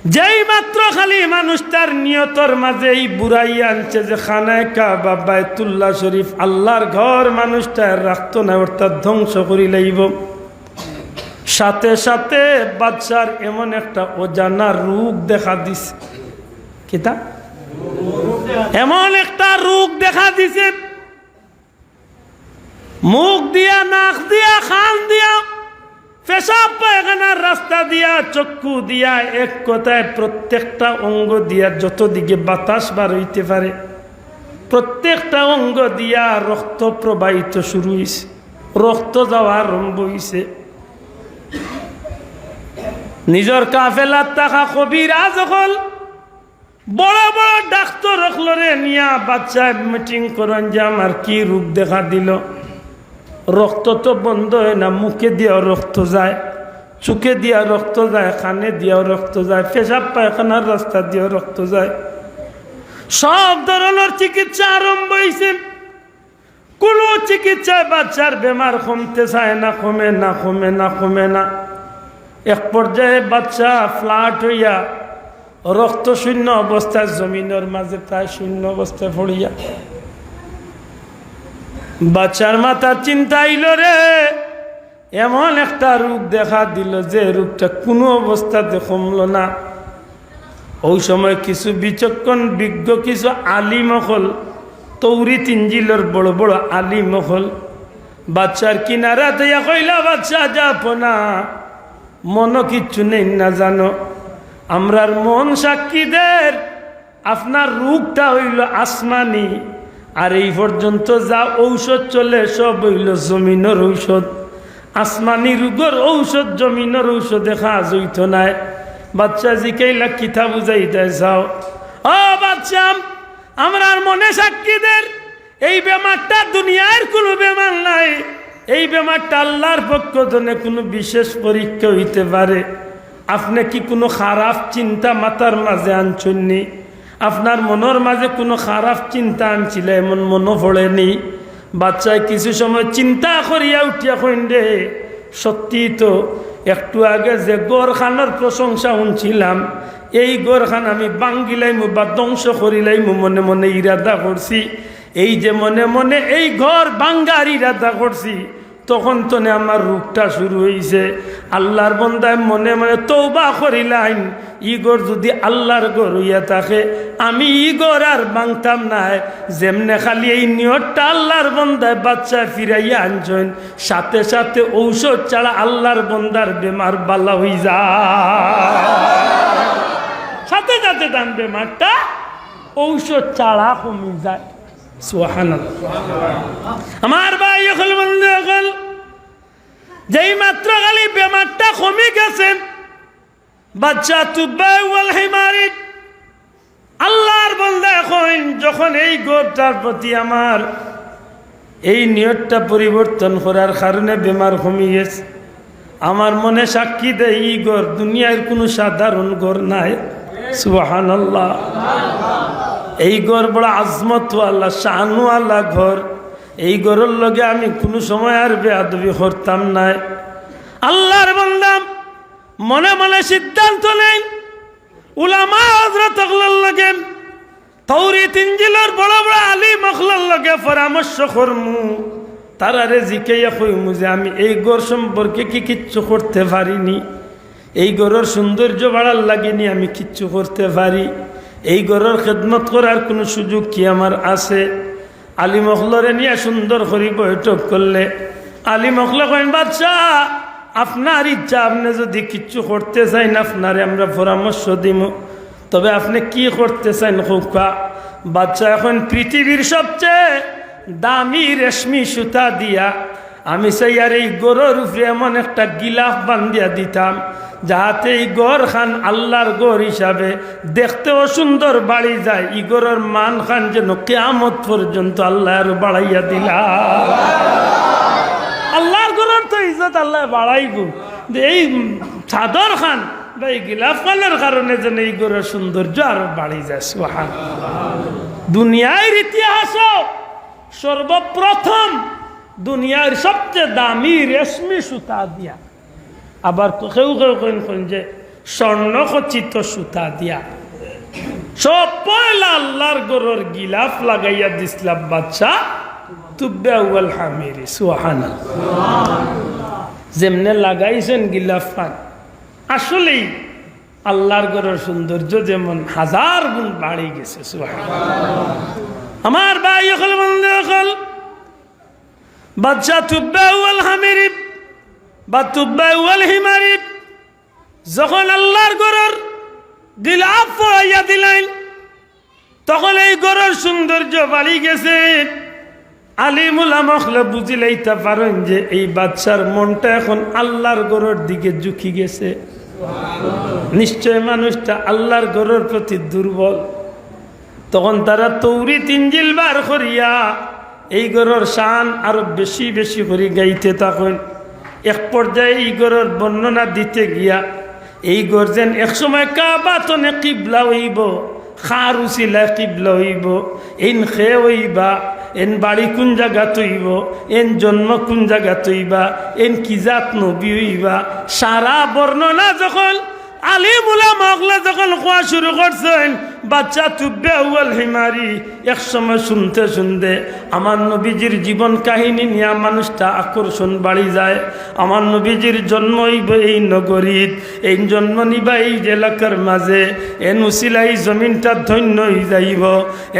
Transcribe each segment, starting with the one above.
যেই মাত্র খালি মানুষটার নিয়তর মাঝে এই বুড়াই আনছে যে খানায় কাবা বাইতুল্লাহ শরীফ আল্লাহর ঘর মানুষটা রাখতো না, অর্থাৎ ধ্বংস করি লাইব, সাথে সাথে বাদশার এমন একটা অজানা রোগ দেখা দিছে। কিতা এমন একটা রোগ দেখা দিছে, মুখ দিয়া, নাক দিয়া, খান দিয়া, পেশাব পায়খানার রাস্তা দিয়া, চক্ষু দিয়া, এক কথায় প্রত্যেকটা অঙ্গ দিয়া যত দিকে বাতাস বার হইতে পারে প্রত্যেকটা অঙ্গ দিয়া রক্ত প্রবাহিত শুরু হয়েছে, রক্ত যাওয়া আরম্ভ হয়েছে। নিজের কাফেলার টাকা কবিরাজ হল, বড় বড় ডাক্তার হলরে নিয়া বাচ্চা মিটিং করেন যে আমার কি রোগ দেখা দিল। রক্ত তো বন্ধ হয় না, মুখে দিয়েও রক্ত যায়, চোখে দিয়া রক্ত যায়, কানে দিয়েও রক্ত যায়, পেশাব পায়খানার রাস্তা দিয়েও রক্ত যায়। সব ধরনের চিকিৎসা আরম্ভ হয়েছে, কোনো চিকিৎসায় বাচ্চার বেমার কমতে চায় না, কমে না, কমে না, কমে না। এক পর্যায়ে বাচ্চা ফ্ল্যাট হইয়া রক্ত শূন্য অবস্থায় জমিনের মাঝে প্রায় শূন্য অবস্থায় পড়িয়া বাচ্চার মাথার চিন্তা আইল রে, এমন একটা রোগ দেখা দিল যে রোগটা কোনো অবস্থাতে কমল না। ওই সময় কিছু বিচক্ষণ বিজ্ঞ কিছু আলিম হল, তৌরিত ইঞ্জিলের বড় বড় আলিম হল, বাচ্চার কিনারা দিয়া কইলা, বাচ্চা যাপ না, মন কিচ্ছু নেই না জানো, আমরার মন সাক্ষীদের আপনার রোগটা হইল আসমানি, আর এই পর্যন্ত যা ঔষধ চলে সব হইল জমিনের ঔষধ। আসমানি রোগের ঔষধ জমিনের ঔষধে কাজ হইত নাই। বাচ্চা জিকাইলা কিতা বুঝাই দেয় যাও, ও বাচ্চা, আমরার মনে সাক্ষীদের এই বেমারটা দুনিয়ার কোনো বেমার নাই, এই বেমারটা আল্লাহর পক্ষ থেকে কোনো বিশেষ পরীক্ষা হইতে পারে। আপনি কি কোনো খারাপ চিন্তা মাথার মাঝে আনছেননি? আপনার মনের মাঝে কোনো খারাপ চিন্তা আনছিল এমন মনে পড়েনি? বাচ্চায় কিছু সময় চিন্তা করিয়া উঠিয়া কইন রে, সত্যি তো একটু আগে যে গড়খানোর প্রশংসা শুনছিলাম, এই গড়খান আমি ভাঙ্গিলাইমু বা ধ্বংস করিলাইমু মনে মনে ইরাদা করছি। এই যে মনে মনে এই ঘর ভাঙ্গার ইরাদা করছি, তখন তো আমার রোগটা শুরু হয়েছে। আল্লাহর বন্দায় মনে মনে তওবা করিলাম, ইগর যদি আল্লাহর ঘর হইয়া থাকে আমি ইগর আর ভাঙতাম না। যেমনে খালি এই নিয়তটা আল্লাহর বন্দায় বাচ্চা ফিরাইয়া আনছেন, সাথে সাথে ঔষধ ছাড়া আল্লাহর বন্দার বেমার বালা হয়ে যায়, সাথে সাথে তার বেমারটা ঔষধ ছাড়া কমে যায়। আমার ভাই এখন বন্ধু, এখন যেই মাত্র খালি বেমারটা কমে গেছে, বাচ্চা তুবাইমারি আল্লাহর বন্ধা এখন যখন এই গোরটার প্রতি আমার এই নিয়তটা পরিবর্তন করার কারণে বেমার কমে গেছে, আমার মনে সাক্ষী দেয় এই ঘর দুনিয়ার কোনো সাধারণ ঘর নাই। সুবহানাল্লাহ। এই ঘর বড় আজমতওয়ালা শানওয়ালা ঘর, এই ঘরের লগে আমি কোনো সময় আর বেয়াদবি করতাম না। আল্লাহর বান্দা মনে মনে সিদ্ধান্ত নেই, উলামা হযরত হকলার লগে, তাওরাত ইনজিলের বড় বড় আলিম হকলার লগে পরামর্শ করমু, তারারে জিকাইয়া কইমু যে আমি এই ঘর সম্পর্কে কি কিচ্ছু করতে পারিনি, এই ঘরের সৌন্দর্য বাড়ার লাগেনি আমি কিচ্ছু করতে পারি, এই ঘরের খেদমত করার কোনো সুযোগ কি আমার আছে? আলিম হকলরে নিয়ে সুন্দর করে বৈঠক করলে আলিম হকলে কইন, বাদশা আপনার ইচ্ছা, আপনি যদি কিচ্ছু করতে চাইন আপনারে আমরা পরামর্শ দিব, তবে আপনি কি করতে চাইন খোকা? বাচ্চা এখন পৃথিবীর সবচেয়ে দামি রেশমি সুতা দিয়া আমি চাই আর এই গরুর উপরে এমন একটা গিলাফ বান্ধিয়া দিতাম, যাহাতে এই গড় খান আল্লাহর গড় হিসাবে দেখতেও সুন্দর বাড়ি যায়, ই গড়ের মান খান যেন কিয়ামত পর্যন্ত আল্লাহ আর বাড়াইয়া দিলা। আল্লাহর গড়ের তো ইজ্জত আল্লাহ বাড়াইব, এই চাদর খান বা এই গিলাফ খানের কারণে যেন এই গড়ের সৌন্দর্য আরো বাড়ি যায়। সুবহানাল্লাহ। দুনিয়ার ইতিহাস সর্বপ্রথম দুনিয়ার সবচেয়ে দামি রেশমি সুতা দিয়া, আবার কেউ কেউ কেন যে স্বর্ণ খচিত সুতা দিয়া সব পয়লা আল্লাহর গরর গিলাফ লাগাইয়া দিসলাম বাদশা তুব্বে আউয়াল হামিরি সুবহানাল্লাহ। যেমনে লাগাইছেন গিলাফ পান আসলেই আল্লাহর গরর সৌন্দর্য যেমন 1000 গুণ বাড়ি গেছে সুবহানাল্লাহ। আমার ভাই হল বন্ধু হল বাদশা তুব্বে আউয়াল হামিরি বা তুব্বে আউয়াল হিমারি যখন আল্লাহর গরর গিলাফ পরাইয়া দিলেন তখন এই গরর সৌন্দর্য বাড়ি গেছে। আলিম উলামা হলে বুঝিলাইতে পারেন যে এই বাদশার মনটা এখন আল্লাহর গরর দিকে ঝুঁকি গেছে। নিশ্চয় মানুষটা আল্লাহর গরর প্রতি দুর্বল। তখন তারা তৌরিত ইনজিল বার করিয়া এই গরর শান আরো বেশি বেশি করে গাইতে থাকেন। এক পর্যায়ে এই গরর বর্ণনা দিতে গিয়া এই গর্জেন একসময় কাবা তনে কিবলা হইব, খার উচিলা কিবলা হইব, এন খে হইবা, এন বাড়ি কোন জায়গা তৈব, এন জন্ম কোন জায়গা তৈবা, এন কি জাত নবী হইবা, সারা বর্ণনা যখন আলিম উলামা যখন কোয়া শুরু করছেন বাচ্চা তুব্বে আউয়াল হিমারি এক সময় শুনতে শুনতে আমার নবীজির জীবন কাহিনী নিয়ে মানুষটা আকর্ষণ বাড়ি যায়। আমার নবীজির জন্ম হইব এই নগরীত, এই জন্ম নিবা এই এলাকার মাঝে, এন উসিলাই জমিনটা ধন্য হয়ে যাইব,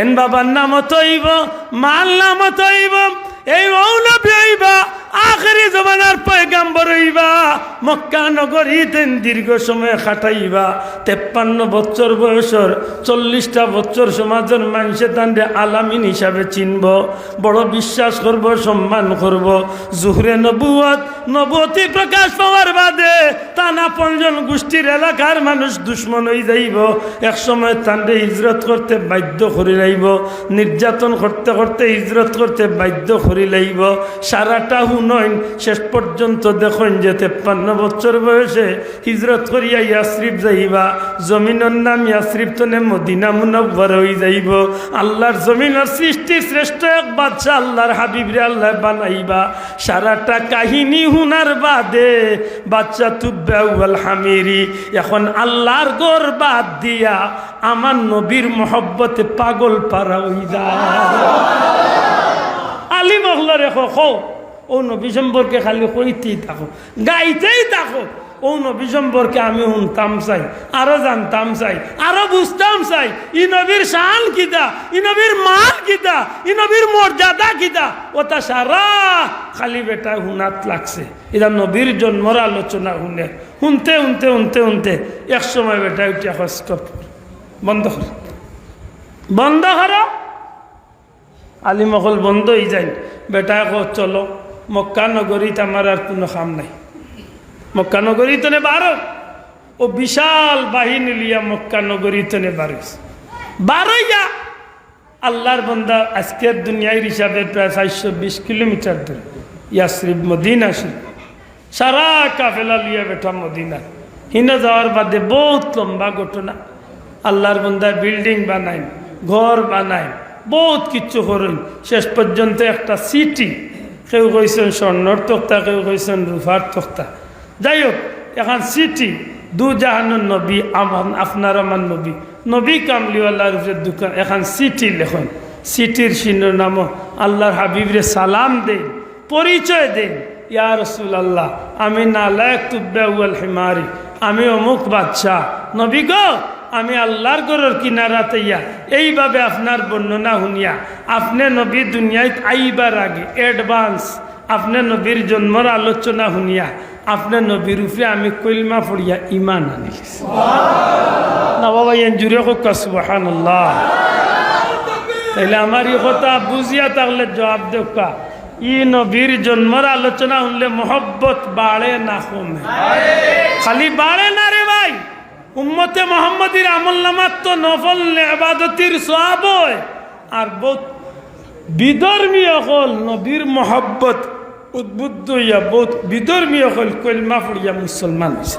এন বাবার নামত হইব, মার নামত হইব, এই মৌলবী হইবা, আখেরি জমানার পয়গাম্বর হইবা, মক্কা নগরীতে দীর্ঘ সময় খাটাইবা। 53 বছর বয়সর 40টা বছর সমাজের মানুষে তান্ডে আলামিন হিসাবে চিনব, বড় বিশ্বাস করব, সম্মান করব। জুহরে নবুয়তি প্রকাশ পাওয়ার বাদে তানা 5 জন গোষ্ঠীর এলাকার মানুষ দুশ্মন হয়ে যাইব। এক সময় তান্ডে হিজরত করতে বাধ্য করে লাইব, নির্যাতন করতে করতে হিজরত করতে বাধ্য করে লাইব। সারাটা হুনইন শেষ পর্যন্ত দেখুন যে 53 বছর বয়সে হিজরত করিয়া ইয়াসরিব যাইবা। জমিনের নাম ইয়াসরিব তনে মদিনা মুনাওয়ারা হয়ে যাইব। আল্লাহর জমিনের সৃষ্টি শ্রেষ্ঠ এক বাদশা আল্লাহর হাবিবরে আল্লাহ বানাইবা। সারাটা কাহিনী হুনার বাদে বাদশা তুব্বে আউয়াল হামিরি এখন আল্লাহর গর বাদ দিয়া আমার নবীর মহব্বতে পাগল পারা হই যায়। আলী মহল্লা রেখো খো ও নবী সম্পর্কে খালি কইতেই থাকো, গাইতেই থাকো। ও নবী সম্পর্কে আমি শুনতাম চাই, আরো জানতাম চাই, আরো বুঝতাম চাই। ই নবীর শান কিতা, ই নবীর মান কিতা, ই নবীর মর্যাদা কিতা, ওটা সারা খালি বেটা হুনাত লাগছে। এটা নবীর জন্মর আলোচনা শুনে শুনতে শুনতে শুনতে শুনতে এক সময় বেটা উঠিয়া কষ্ট বন্ধ কর, বন্ধ করো। আলিমহল বন্ধ হয়ে যায়। বেটা চলো মক্কা নগরীতে আমার আর কোনো কাম নাই। মক্কা নগরীতে নে বারো ও বিশাল বাহিনী লিয়া মক্কা নগরীতে নে বারোইয়া আল্লাহর বন্দা আজকের দুনিয়ার হিসাবে প্রায় 420 কিলোমিটার দূরে ইয়াসরিব মদিনা শরীফ। সারা কাফেলা লিয়া বেটা মদিনা হিনে যাওয়ার বাদে বহুত লম্বা ঘটনা। আল্লাহর বন্দা বিল্ডিং বানায়, ঘর বানায়, বহুত কিচ্ছু করেন। শেষ পর্যন্ত একটা সিটি, কেউ কইছেন স্বর্ণর তক্তা, কেউ কইছেন রুফার তক্তা। যাই হোক এখন সিটি দু জাহানের নবী আপনার আমার নবী, নবী কামলিওয়াল্লাহর দোকান এখন সিটি লেখন। সিটির শিরোনাম আল্লাহর হাবিবরে সালাম দেন, পরিচয় দেন, ইয়া রাসূলুল্লাহ আমি নালায়েক তুব্বে আউয়াল হিমারি, আমি অমুক বাদশাহ নবী গো, আমি আল্লাহর গরর কিনারাতে ইয়া। এইভাবে আপনার বর্ণনা শুনিয়া আপনি নবী দুনিয়ায় আইবার আগে অ্যাডভান্স আপনি নবীর জন্মর আলোচনা শুনিয়া আপনি নবীর উপরে আমি কলমা পড়িয়া ইমান আনিস না বাবা এন জুড়ে হোক সুবহানাল্লাহ। তাইলে আমার এই কথা বুঝিয়া থাকলে জবাব দেওয়া, ই নবীর জন্মর আলোচনা শুনলে মহব্বত বাড়ে না কমে? খালি বাড়ে না রে ভাই। উম্মতে মোহাম্মদীর আমলনামাত তো নফল ইবাদতির সওয়াব হয়। আর বহুত বিধর্মী হল নবীর মহব্বত উদ্বুদ্ধ হইয়া বহুত বিধর্মী হল কলমা পড়িয়া মুসলমান হয়েছে।